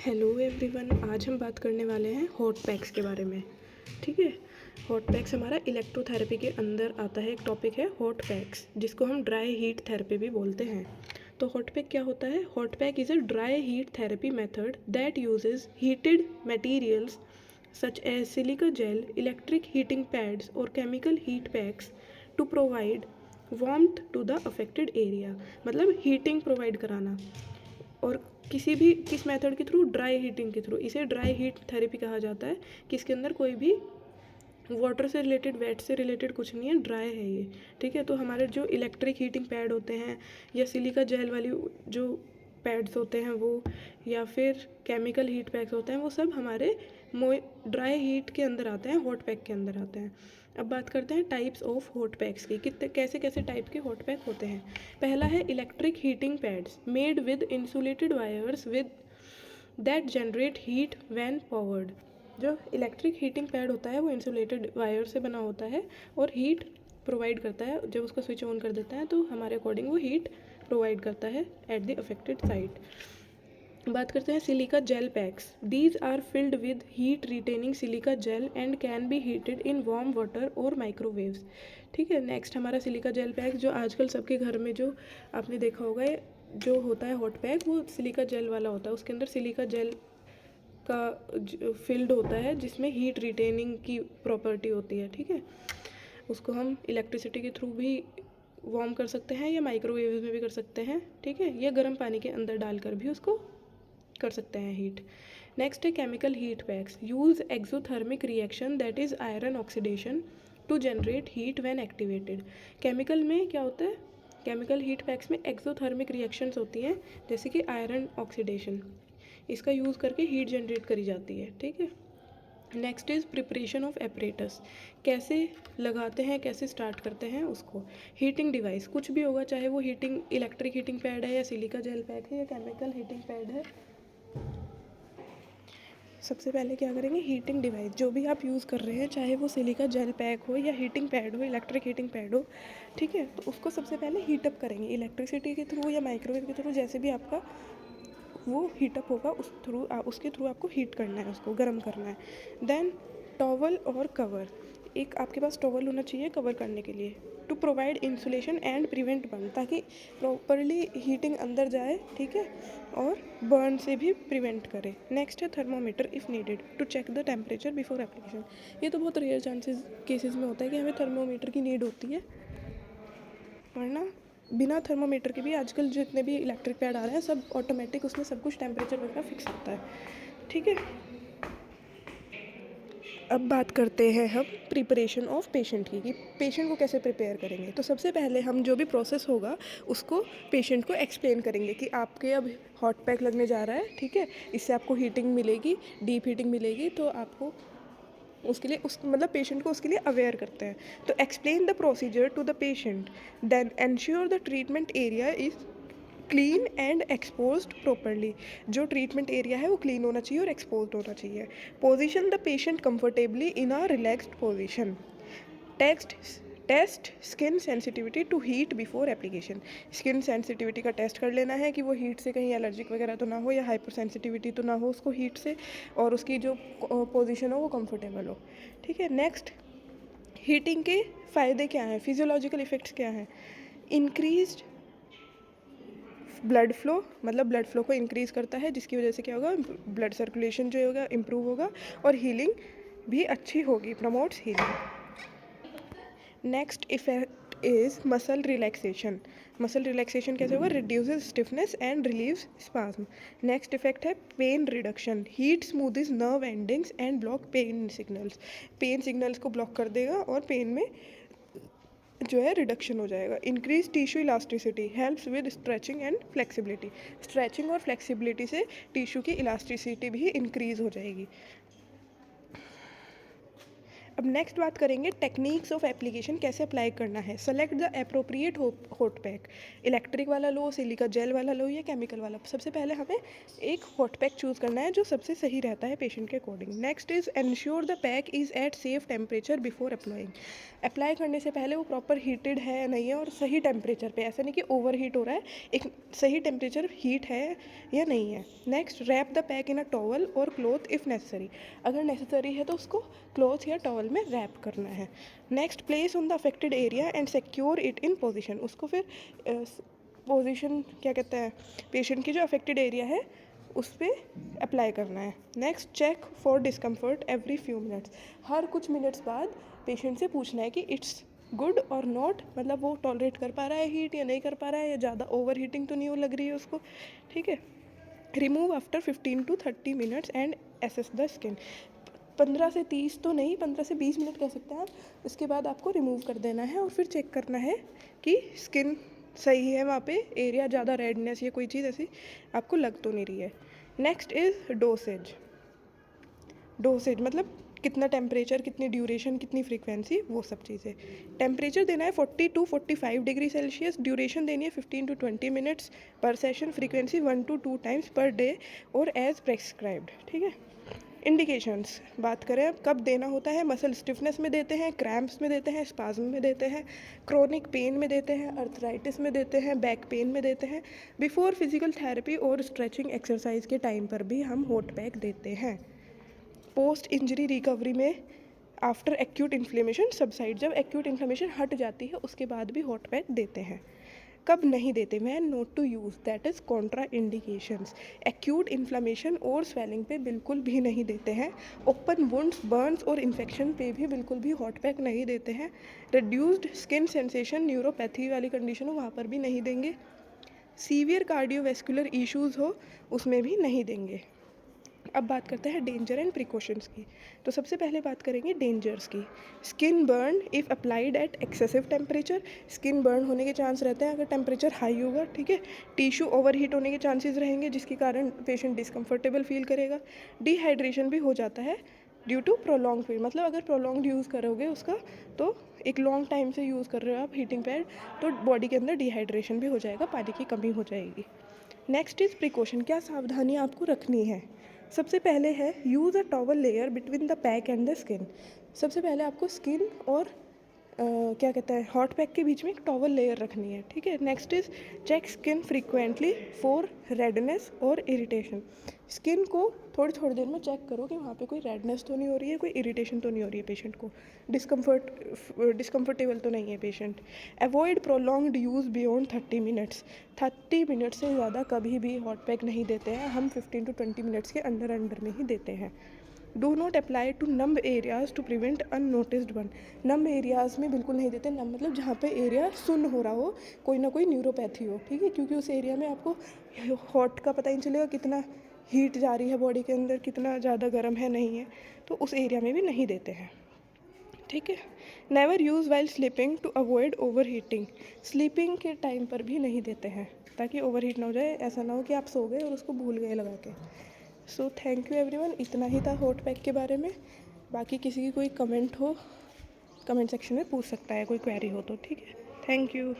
Hello everyone, आज हम बात करने वाले हैं हॉट पैक्स के बारे में। ठीक है। हॉट पैक्स हमारा इलेक्ट्रोथेरेपी के अंदर आता है। एक टॉपिक है हॉट पैक्स, जिसको हम ड्राई हीट थेरेपी भी बोलते हैं। तो हॉट पैक क्या होता है? Hot pack is a dry heat therapy method that usage heated materials such as silica gel, electric heating pads or chemical heat packs to provide warmth to the affected area। मतलब heating provide कराना। और किस method के through? Dry heating के through. इसे dry heat therapy कहा जाता है कि इसके अंदर कोई भी वाटर से रिलेटेड, वेट से रिलेटेड कुछ नहीं है, ड्राई है ये। ठीक है। तो हमारे जो इलेक्ट्रिक हीटिंग पैड होते हैं या सिलिका जेल वाली जो पैड्स होते हैं वो, या फिर केमिकल हीट पैक्स होते हैं, वो सब हमारे ड्राई हीट के अंदर आते हैं, हॉट पैक के अंदर आते हैं। अब बात करते हैं टाइप्स ऑफ हॉट पैक्स की, कितने कैसे कैसे टाइप के हॉट पैक होते हैं। पहला है electric heating pads made with insulated wires with that generate heat when powered. जो इलेक्ट्रिक हीटिंग पैड होता है वो इंसुलेटेड वायर से बना होता है और हीट प्रोवाइड करता है। जब उसका स्विच ऑन कर देता है तो हमारे अकॉर्डिंग वो हीट प्रोवाइड करता है एट द अफेक्टेड साइट। बात करते हैं silica gel packs. These are filled with heat retaining silica gel and can be heated in warm water और माइक्रोवेव्स। ठीक है। नेक्स्ट हमारा सिलिका जेल पैक, जो आजकल सबके घर में जो आपने देखा होगा जो होता है हॉट पैक, वो सिलिका जेल वाला होता है। उसके अंदर सिलिका जेल का फिल्ड होता है जिसमें हीट रिटेनिंग की प्रॉपर्टी होती है। ठीक है। उसको हम इलेक्ट्रिसिटी के थ्रू भी वार्म कर सकते हैं या माइक्रोवेव में भी कर सकते हैं। ठीक है। या गर्म पानी के अंदर डालकर भी उसको कर सकते हैं हीट। नेक्स्ट है chemical heat packs. Use exothermic reaction that is iron oxidation to generate heat when activated. Chemical में क्या होता है? केमिकल हीट पैक्स में एक्सोथर्मिक रिएक्शंस होती हैं, जैसे कि आयरन ऑक्सीडेशन। इसका यूज़ करके हीट जनरेट करी जाती है। ठीक है। Next is preparation of apparatus. कैसे लगाते हैं, कैसे स्टार्ट करते हैं उसको। हीटिंग डिवाइस कुछ भी होगा, चाहे वो हीटिंग इलेक्ट्रिक हीटिंग पैड है या सिलिका जेल पैक है या केमिकल हीटिंग पैड है। सबसे पहले क्या करेंगे? हीटिंग डिवाइस जो भी आप यूज़ कर रहे हैं, चाहे वो सिलिका जेल पैक हो या हीटिंग पैड हो, इलेक्ट्रिक हीटिंग पैड हो। ठीक है। तो उसको सबसे पहले हीटअप करेंगे इलेक्ट्रिसिटी के थ्रू या माइक्रोवेव के थ्रू, जैसे भी आपका वो हीटअप होगा उसके थ्रू आपको हीट करना है, उसको गर्म करना है। देन टॉवल और कवर। एक आपके पास टॉवल होना चाहिए कवर करने के लिए, to provide insulation and prevent burn, ताकि प्रॉपरली हीटिंग अंदर जाए। ठीक है। और बर्न से भी प्रिवेंट करे। नेक्स्ट है thermometer if needed to check the temperature before application. ये तो बहुत रेयर केसेस में होता है कि हमें थर्मोमीटर की नीड होती है, वरना बिना थर्मोमीटर के भी आजकल जितने भी इलेक्ट्रिक पैड आ रहे हैं सब ऑटोमेटिक, उसमें सब कुछ टेम्परेचर वगैरह फिक्स होता है। ठीक है। अब बात करते हैं हम प्रिपरेशन ऑफ पेशेंट की, कि पेशेंट को कैसे प्रिपेयर करेंगे। तो सबसे पहले हम जो भी प्रोसेस होगा उसको पेशेंट को एक्सप्लेन करेंगे कि आपके अब हॉट पैक लगने जा रहा है। ठीक है। इससे आपको हीटिंग मिलेगी, डीप हीटिंग मिलेगी, तो आपको उसके लिए मतलब पेशेंट को उसके लिए अवेयर करते हैं। तो explain the procedure to the patient, then ensure the treatment area is clean and exposed properly. जो ट्रीटमेंट एरिया है वो क्लीन होना चाहिए और एक्सपोज्ड होना चाहिए। Position the patient comfortably in a relaxed position. Test skin sensitivity to heat before application. Skin sensitivity का test कर लेना है कि वो हीट से कहीं एलर्जिक वगैरह तो ना हो या हाइपर सेंसिटिविटी तो ना हो उसको हीट से, और उसकी जो पोजीशन हो वो कंफर्टेबल हो। ठीक है। नेक्स्ट, हीटिंग के फ़ायदे क्या हैं, फिजियोलॉजिकल इफ़ेक्ट्स क्या हैं। इंक्रीज्ड ब्लड फ्लो, मतलब ब्लड फ्लो को इंक्रीज़ करता है, जिसकी वजह से क्या होगा? ब्लड सर्कुलेशन जो होगा इम्प्रूव होगा और हीलिंग भी अच्छी होगी, promotes healing. Next effect is muscle relaxation. Muscle relaxation कैसे होगा? Reduces stiffness and relieves spasm. Next effect है pain reduction. Heat smooths nerve endings and block pain signals. Pain signals को ब्लॉक कर देगा और पेन में जो है रिडक्शन हो जाएगा। Increase tissue elasticity, helps with stretching and flexibility. Stretching और फ्लेक्सिबिलिटी से टिश्यू की इलास्टिसिटी भी इंक्रीज हो जाएगी। अब नेक्स्ट बात करेंगे टेक्निक्स ऑफ एप्लीकेशन, कैसे अप्लाई करना है। Select the appropriate hot pack, electric वाला लो, सिलिका जेल वाला लो या केमिकल वाला। सबसे पहले हमें एक हॉट पैक चूज़ करना है जो सबसे सही रहता है पेशेंट के according. Next is ensure the pack is at safe temperature before applying. Apply करने से पहले वो प्रॉपर हीटेड है या नहीं है और सही टेम्परेचर पे, ऐसा नहीं कि ओवर हीट हो रहा है, एक सही टेम्परेचर हीट है या नहीं है। Next, wrap the pack in a towel और क्लॉथ इफ़ नेसेसरी, अगर नेसेसरी है तो उसको क्लॉथ या टॉवल में रैप करना है। Next, place on the affected area and secure it in position, उसको फिर पोजीशन क्या कहते हैं, पेशेंट की जो अफेक्टेड एरिया है उस पर अप्लाई करना है। Next, check for discomfort every few minutes, हर कुछ मिनट्स बाद पेशेंट से पूछना है कि इट्स गुड और नॉट, मतलब वो टॉलरेट कर पा रहा है हीट या नहीं कर पा रहा है, या ज़्यादा ओवर हीटिंग तो नहीं हो लग रही है उसको, ठीक है। Remove after 15 to 30 minutes and assess the skin, 15 से 30 तो नहीं, 15 से 20 मिनट कह सकते हैं आप, उसके बाद आपको रिमूव कर देना है और फिर चेक करना है कि स्किन सही है, वहाँ पे एरिया ज़्यादा रेडनेस या कोई चीज़ ऐसी आपको लग तो नहीं रही है। नेक्स्ट इज़ डोसेज, डोसेज मतलब कितना टेम्परेचर, कितनी ड्यूरेशन, कितनी फ्रीक्वेंसी, वो सब चीज़ें। टेम्परेचर देना है 40 to 45 डिग्री सेल्सियस, ड्यूरेशन देनी है 15 to 20 मिनट्स पर session, frequency 1 to 2 times per day और एज प्रेस्क्राइब्ड, ठीक है। इंडिकेशंस बात करें अब, कब देना होता है, मसल स्टिफनेस में देते हैं, क्रैम्प्स में देते हैं, स्पाज्म में देते हैं, क्रोनिक पेन में देते हैं, अर्थराइटिस में देते हैं, बैक पेन में देते हैं, बिफोर फिजिकल थेरेपी और स्ट्रेचिंग एक्सरसाइज के टाइम पर भी हम हॉट पैक देते हैं। पोस्ट इंजरी रिकवरी में आफ्टर एक्यूट इन्फ्लेमेशन सबसाइड, जब एक्यूट इन्फ्लेमेशन हट जाती है उसके बाद भी हॉट पैक देते हैं। कब नहीं देते, when not to use, that is contraindications, acute inflammation और स्वेलिंग पे बिल्कुल भी नहीं देते हैं, ओपन वुंड्स, बर्न्स और इन्फेक्शन पे भी बिल्कुल भी हॉट पैक नहीं देते हैं, रिड्यूस्ड स्किन सेंसेशन, न्यूरोपैथी वाली कंडीशन हो वहाँ पर भी नहीं देंगे, सीवियर कार्डियोवैस्कुलर इश्यूज़ हो उसमें भी नहीं देंगे। अब बात करते हैं डेंजर एंड प्रिकॉशंस की। तो सबसे पहले बात करेंगे डेंजर्स की। Skin burn if applied at excessive temperature, skin burn होने के चांस रहते हैं अगर टेम्परेचर हाई होगा, ठीक है। टिश्यू ओवर हीट होने के चांसेस रहेंगे जिसके कारण पेशेंट डिस्कम्फर्टेबल फील करेगा। डिहाइड्रेशन भी हो जाता है ड्यू टू प्रोलॉन्ग पीरियड, मतलब अगर प्रोलॉन्ग यूज़ करोगे उसका, तो एक लॉन्ग टाइम से यूज़ कर रहे हो आप हीटिंग पैड, तो बॉडी के अंदर डिहाइड्रेशन भी हो जाएगा, पानी की कमी हो जाएगी। नेक्स्ट इज़ प्रिकॉशन, क्या सावधानी आपको रखनी है। सबसे पहले है use a towel layer between the pack and the skin, सबसे पहले आपको स्किन और क्या कहते हैं हॉट पैक के बीच में एक टॉवल लेयर रखनी है, ठीक है। Next is check skin frequently for redness और इरिटेशन, स्किन को थोड़ी थोड़ी देर में चेक करो कि वहाँ पे कोई रेडनेस तो नहीं हो रही है, कोई इरिटेशन तो नहीं हो रही है पेशेंट को, डिस्कम्फर्टेबल तो नहीं है patient. Avoid prolonged use beyond 30 minutes, 30 minute से ज़्यादा कभी भी हॉट पैक नहीं देते हैं हम, 15 to 20 मिनट्स के अंदर में ही देते हैं। Do not apply to numb areas to prevent unnoticed burn, numb areas में बिल्कुल नहीं देते, नम्ब मतलब जहाँ पे एरिया सुन्न हो रहा हो, कोई ना कोई न्यूरोपैथी हो, ठीक है, क्योंकि उस एरिया में आपको हॉट का पता ही नहीं चलेगा कितना हीट जा रही है बॉडी के अंदर, कितना ज़्यादा गर्म है नहीं है, तो उस एरिया में भी नहीं देते हैं, ठीक है। Never use while sleeping to avoid overheating, sleeping के टाइम पर भी नहीं देते हैं ताकि ओवर हीट ना हो जाए, ऐसा ना हो कि आप सो गए और उसको भूल गए लगा के। सो थैंक यू एवरीवन, इतना ही था हॉट पैक के बारे में। बाकी किसी की कोई कमेंट हो, कमेंट सेक्शन में पूछ सकता है, कोई क्वेरी हो तो, ठीक है। Thank you.